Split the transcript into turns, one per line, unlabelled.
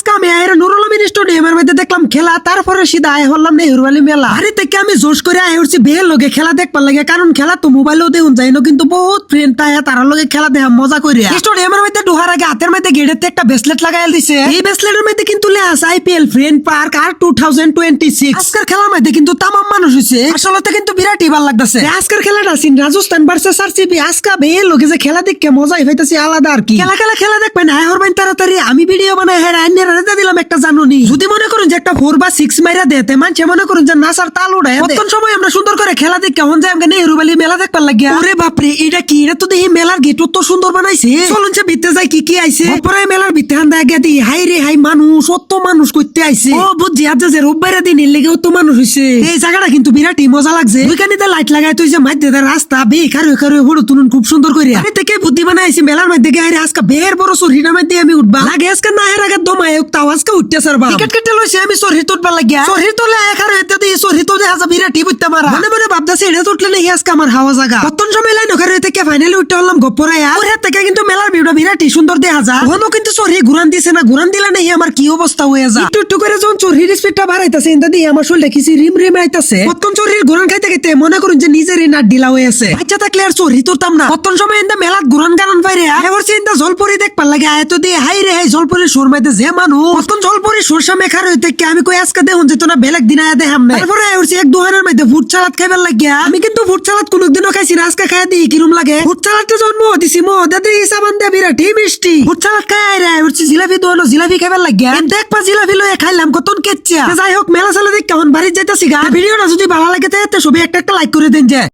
আজকে আমি নুরুল আমিন স্টেডিয়ামের মধ্যে দেখলাম খেলা, তারপরে সিধা আয় হলাম নেহরু ভ্যালি মেলা। বাড়ি থেকে আমি জোশ করে আয় হচ্ছি বের লগে খেলা দেখবার লাগে, কারণ খেলা তো মোবাইলেও দেখুন যাই না, কিন্তু বহুত ফ্রেন্ড তাই তার লগে খেলা দেখা মজা করে। স্টেডিয়ামের মধ্যে ঢোকার আগে হাতের মধ্যে গেটেতে একটা ব্রেসলেট লাগাই দিছে। এই ব্রেসলেটের মধ্যে কিন্তু লেখা আছে আইপিএল ফ্রেন্ড পার্ক আর 2026। আজকের খেলার মধ্যে কিন্তু তামাম মানুষ হয়েছে, আসলে কিন্তু বিরাটই ভালো লাগতেছে। আজকের খেলাটা সিন রাজস্থান ভার্সেস আরসিবি। আজকে বের লগে যে খেলা দেখে মজাই হইতাছে আলাদা আর কি। খেলা দেখবেন আয় হরবেন তাড়াতাড়ি। আমি ভিডিও বানাই হ্যাঁ আইনের রেদা দিলাম একটা জানুনি। যদি মনে করেন যে একটা 4 বা 6 মাইরা দেতে মানছে মনে করেন যে নাসার তাল উড়ায়, তখন সময় আমরা সুন্দর করে খেলা দেখে কেমন যায় আমাকে নেহরু ভ্যালি মেলা দেখবার লাগিয়া। ওরে বাপরে, এটা কি? এটা তো দেখি মেলার গেট তো সুন্দর বানাইছে। চলুন যে ভিতরে যাই কি কি আইছে। পরে মেলার ভিতরে হান্দা গিয়া দি হাই রে হাই মানুষ, অত মানুষ করতে আইছে। ও বুঝছি আজ যে রোববারে দিন এর লেগে অত মানুষ হইছে। এই জায়গাটা কিন্তু বিরাটই মজা লাগছে। ওইখানে লাইট লাগাই তুই যে মাঝে রাস্তা বেকার ফটো তুলুন খুব সুন্দর করে। আমি থেকে বুদ্ধি বানাইছি মেলার মধ্যে গিয়ে আজকে বের বড় সরিনা মধ্যে আমি উঠবা লাগে। আজকে না এর আগে দমায় তাও আজকে উঠতে সারবা। টিকেট কেটে লইছে আমি সরি তুলবার লাগিয়া। সরি তোলে একার হইতে দি সরি তো দেখা যাবে বিরাটই বুঝতে মারা। মনে মনে ভাবতাছি এটা উঠলে নাকি আজকে আমার হাওয়া জায়গা। কতন সময় লাইন ওখানে থেকে ফাইনালি উঠতে হলাম গপ্পরায়া। ওর হাত থেকে কিন্তু মেলার ভিউটা বিরাটই সুন্দর দেখা যায়। ওখানেও কিন্তু সরি ঘুরান দিছে না, ঘুরান দিলে নাকি আমার কি অবস্থা হয়ে যায়। একটু একটু করে যখন চোরির স্পিডটা বাড়াইতেছে এটা দিয়ে আমার শরীরে কিছু রিম রিম আইতাছে। কতন চোরির ঘুরান খাইতে খাইতে মনে করুন যে নিজেরই নাট ঢিলা হয়ে আছে। বাচ্চা থাকলে আর চোরি তুলতাম না। কতন সময় এন্দা মেলাত ঘুরান গানান পাইরে এবার চিন্তা জলপরি দেখবার লাগে আয় তো দিয়ে হাই রে হাই জলপরির সুর মাইতে যে মানুষ কতন জলপরি সরষা মেখার হইতে কি আমি কই আজকে দেখুন যেত না বেলেগ দিন আয়া দেখাম না। তারপরে উঠছি এক দোকানের মধ্যে ফুড সালাদ খাইবার লাগিয়া। আমি কিন্তু ফুড সালাদ কোনদিনও খাইছি না, আজকে খাই দিই কিরম লাগে। ফুড সালাদটা জন্ম দিছি মো দাদি সাবান দিয়ে বিরাটই মিষ্টি। ফুড সালাদ খাই রে উঠছি জিলাপি দোকানো জিলাপি খাইবার লাগিয়া। দেখবা জিলাপি লয়ে খাইলাম কতন কেচ্ছা। যাই হোক মেলা সালা দেখ কেমন বাড়ি যাইতাছি গা। ভিডিওটা যদি ভালো লাগে তাহলে সবাই একটা লাইক করে দেন যায়।